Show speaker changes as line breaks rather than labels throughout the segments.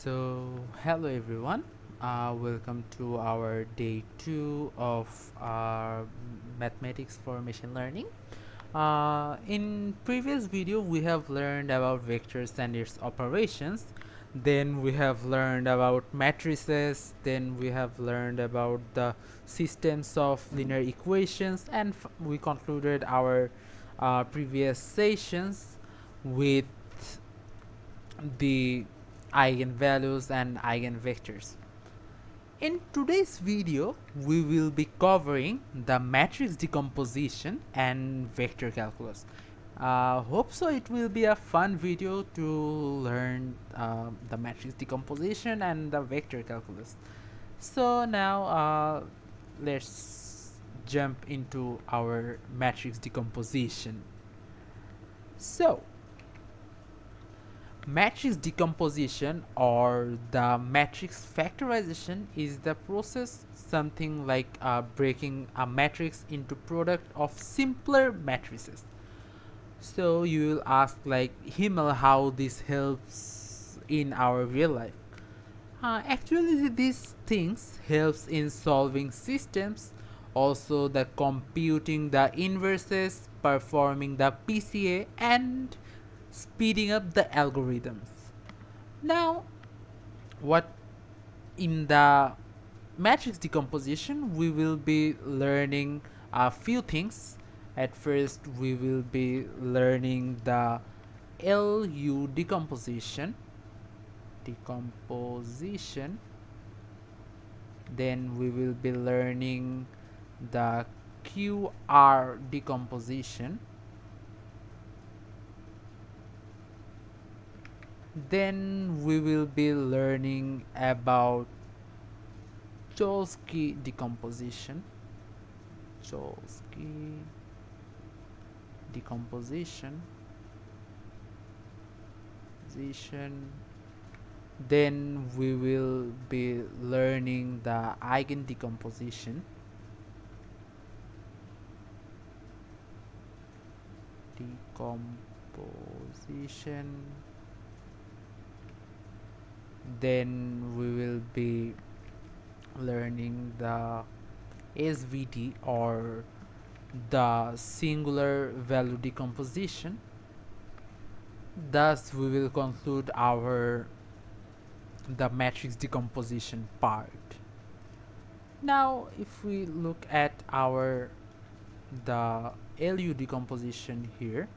Hello everyone. Welcome to our day 2 of our mathematics for machine learning. In previous video, we have learned about vectors and its operations. Then we have learned about matrices. Then we have learned about the systems of linear equations, and we concluded our previous sessions with the eigenvalues and eigenvectors. In today's video, we will be covering the matrix decomposition and vector calculus. Hope so it will be a fun video to learn the matrix decomposition and the vector calculus. So now let's jump into our matrix decomposition. So matrix decomposition or the matrix factorization is the process something like breaking a matrix into product of simpler matrices. So you will ask like Himmel how this helps in our real life. Actually these things helps in solving systems, also the computing the inverses, performing the PCA and speeding up the algorithms. Now, what in the matrix decomposition, we will be learning a few things. At first, we will be learning the LU decomposition. Then we will be learning the QR decomposition. Then we will be learning about Cholesky decomposition. Cholesky decomposition. Then we will be learning the Eigen decomposition. Then we will be learning the SVD or the singular value decomposition. Thus we will conclude our the matrix decomposition part. Now if we look at our the LU decomposition here.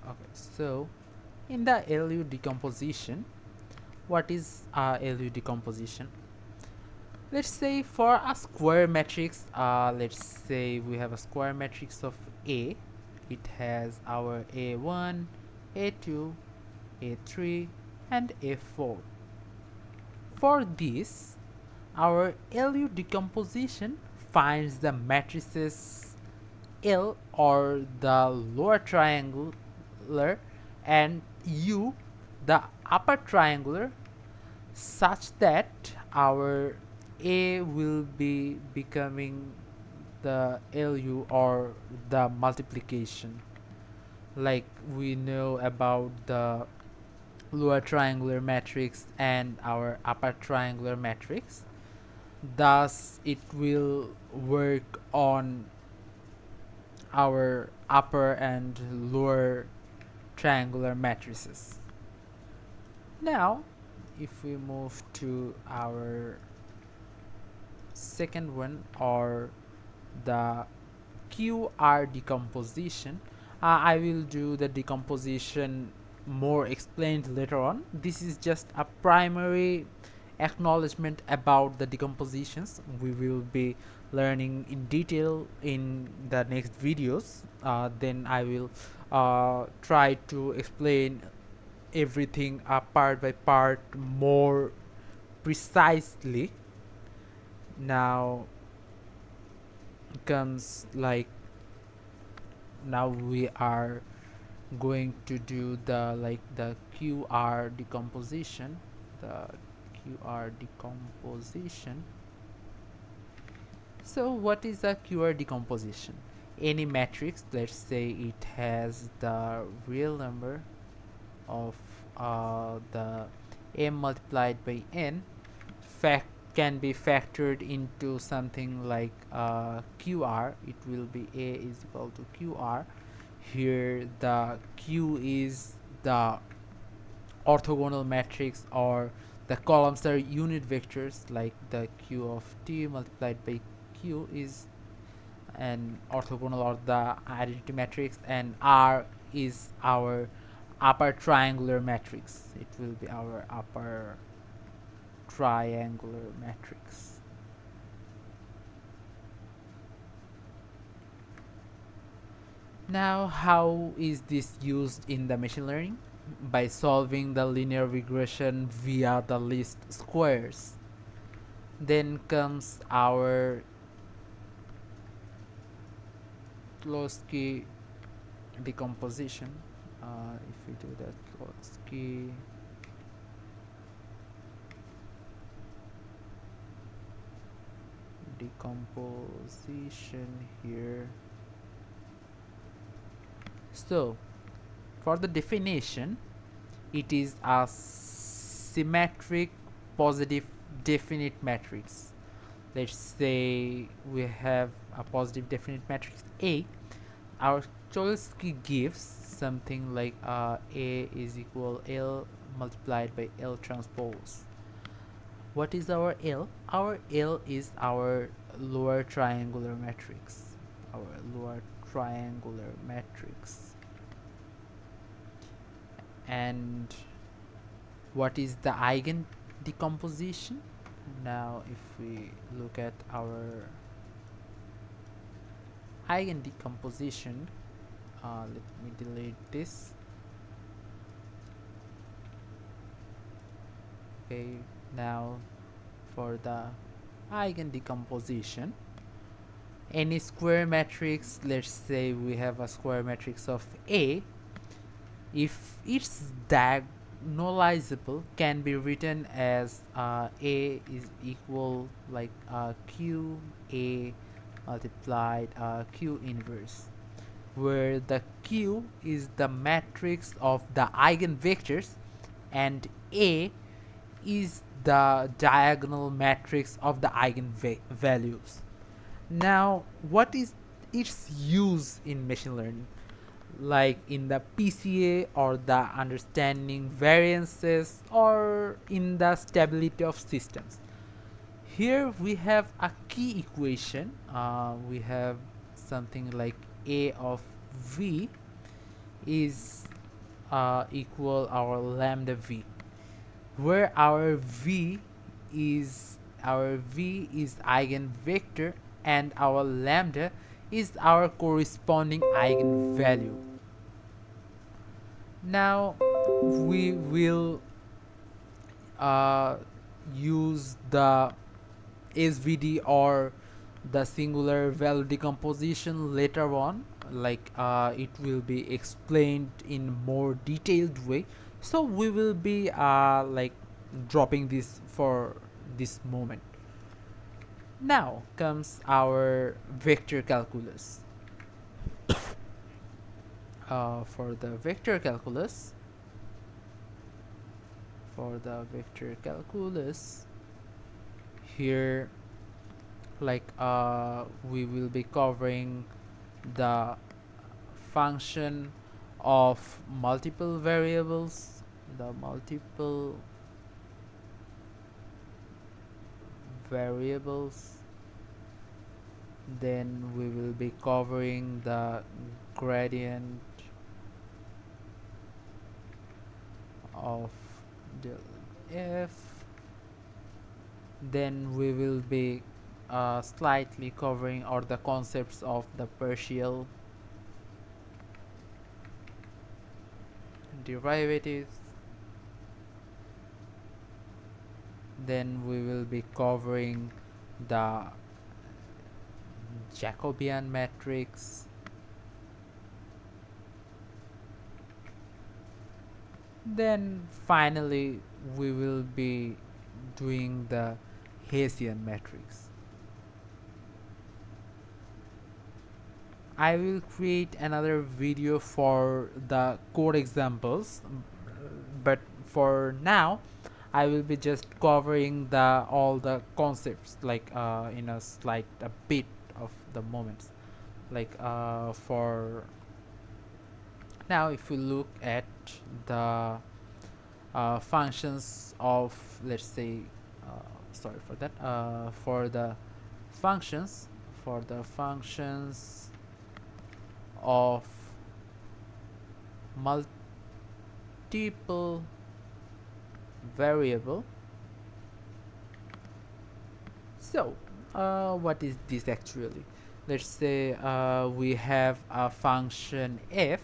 Okay, so in the LU decomposition, what is LU decomposition? Let's say for a square matrix, let's say we have a square matrix of A. It has our A1, A2, A3 and A4. For this, our LU decomposition finds the matrices L or the lower triangular and U the upper triangular such that our A will be becoming the LU or the multiplication. Like we know about the lower triangular matrix and our upper triangular matrix. Thus it will work on our upper and lower triangular matrices. Now if we move to our second one or the QR decomposition, I will do the decomposition more explained later on. This is just a primary acknowledgement about the decompositions. We will be learning in detail in the next videos. Then I will try to explain everything part by part more precisely. Now comes like now we are going to do the QR decomposition. The QR decomposition. So what is a QR decomposition? Any matrix, let's say it has the real number of the m multiplied by n fact can be factored into something like qr. It will be a is equal to qr. Here the q is the orthogonal matrix, or the columns are unit vectors, like the q of t multiplied by q is an orthogonal or the identity matrix, and r is our upper triangular matrix. It will be our upper triangular matrix. Now, how is this used in the machine learning? By solving the linear regression via the least squares. Then comes our Cholesky decomposition. If we do that, Cholesky decomposition here. So, for the definition, it is a symmetric positive definite matrix. Let's say we have a positive definite matrix A. Our Cholesky gives something like A is equal L multiplied by L transpose. What is our L? Our L is our lower triangular matrix. Our lower triangular matrix. And what is the Eigen decomposition? Now, if we look at our Eigen decomposition, let me delete this. Okay, now for the Eigen decomposition, any square matrix, let's say we have a square matrix of A, if it's diagonalizable, can be written as A is equal like Q A multiplied Q inverse, where the Q is the matrix of the eigenvectors and A is the diagonal matrix of the eigenvalues. Now, what is its use in machine learning? Like in the PCA, or the understanding variances, or in the stability of systems. Here we have a key equation. We have something like A of V is equal our lambda V, where our V is eigenvector and our lambda is our corresponding eigenvalue. Now we will use the SVD or the singular value decomposition later on, like it will be explained in more detailed way, so we will be like dropping this for this moment. Now comes our vector calculus. For the vector calculus, here, like we will be covering the function of multiple variables, then we will be covering the gradient of del f, then we will be slightly covering or the concepts of the partial derivatives, then we will be covering the Jacobian matrix, then finally we will be doing the Hessian matrix. I will create another video for the code examples, but for now I will be just covering the all the concepts like in a slight a bit of the moments, like for now if we look at the functions of, let's say, sorry for that, for the functions, for the functions of multiple variable. So what is this actually? Let's say we have a function f.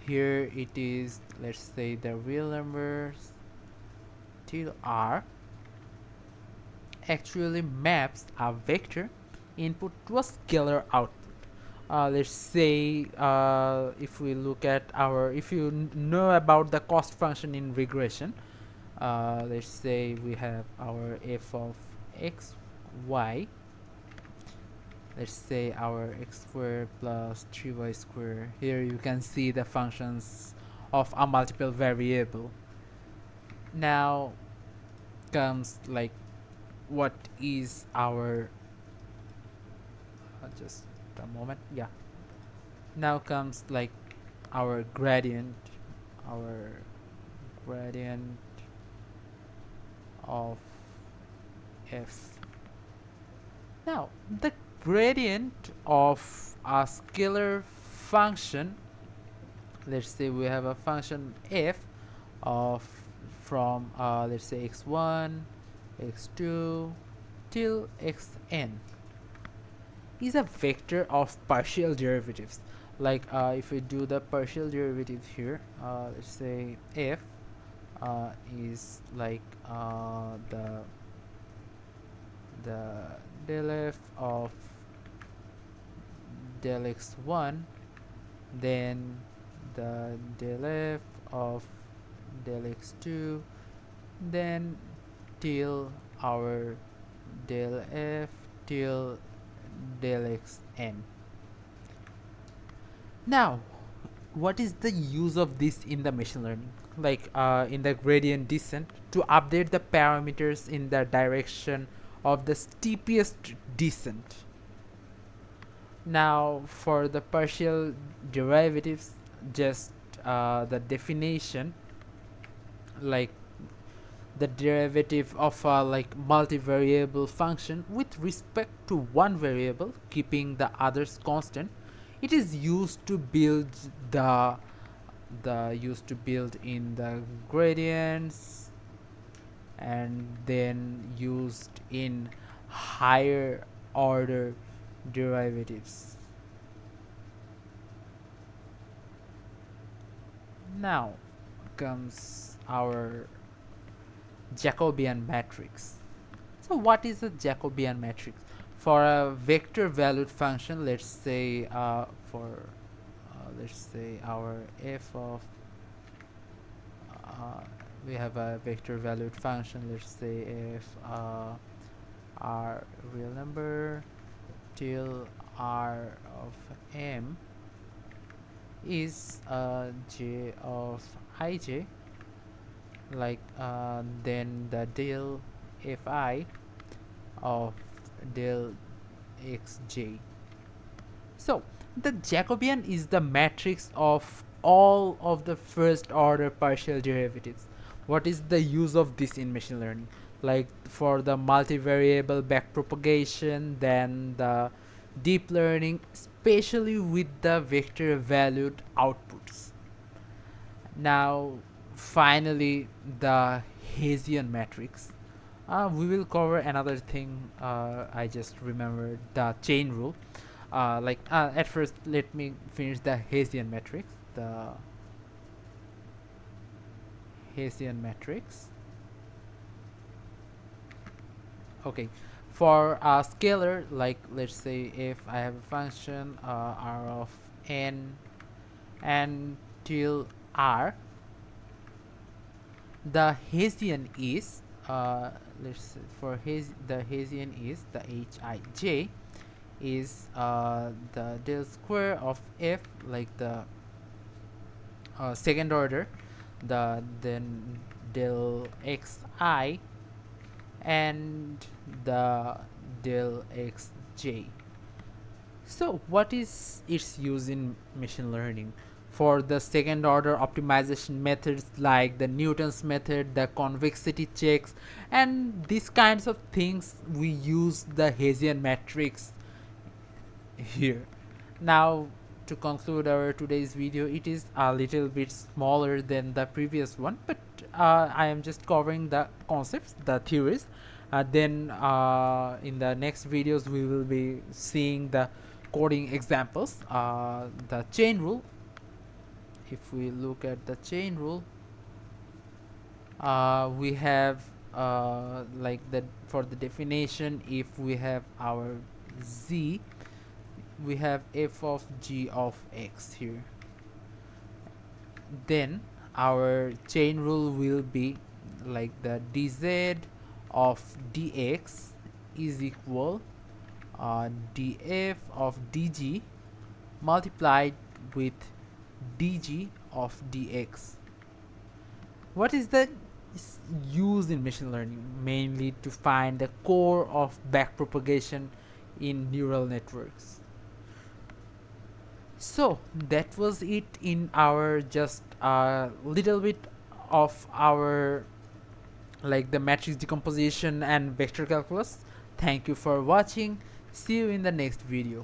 Here it is, let's say, the real numbers till r actually maps a vector input to a scalar output. Let's say if we look at our, if you know about the cost function in regression, let's say we have our f of x, y. Let's say our x squared plus 3y squared. Here you can see the functions of a multiple variable. Now comes like what is our just a moment, yeah, now comes like our gradient, our gradient of f. Now the gradient of a scalar function, let's say we have a function f of from let's say x1 x2 till xn, is a vector of partial derivatives. Like if we do the partial derivative here, let's say f is like the del f of del x1, then the del f of del x2, then till our del f till del xn. Now what is the use of this in the machine learning, like in the gradient descent, to update the parameters in the direction of the steepest descent? Now for the partial derivatives, just the definition, like the derivative of a like multivariable function with respect to one variable keeping the others constant, it is used to build in the gradients, and then used in higher order derivatives. Now comes our Jacobian matrix. So what is a Jacobian matrix? For a vector valued function, let's say let's say our f of we have a vector valued function, let's say if r real number till r of m is j of ij, like then the del fi of del xj. So the Jacobian is the matrix of all of the first order partial derivatives. What is the use of this in machine learning? Like for the multivariable backpropagation, then the deep learning, especially with the vector valued outputs. Now finally the Hessian matrix. We will cover another thing. I just remembered the chain rule. At first, let me finish the Hessian matrix. The Hessian matrix. Okay, for a scalar, like let's say if I have a function r of n and till r, the Hessian is let's say for the Hessian is the hij is the del square of f, like the second order, the then del xi and the del xj. So what is its use in machine learning? For the second order optimization methods like the Newton's method, the convexity checks, and these kinds of things, we use the Hessian matrix here. Now, to conclude our today's video, it is a little bit smaller than the previous one, but I am just covering the concepts, the theories. Then in the next videos we will be seeing the coding examples. The chain rule, if we look at the chain rule, we have like that for the definition. If we have our z, we have f of g of x here, then our chain rule will be like the dz of dx is equal df of dg multiplied with dg of dx. What is the use in machine learning? Mainly to find the core of backpropagation in neural networks. So that was it in our just a little bit of our like the matrix decomposition and vector calculus. Thank you for watching. See you in the next video.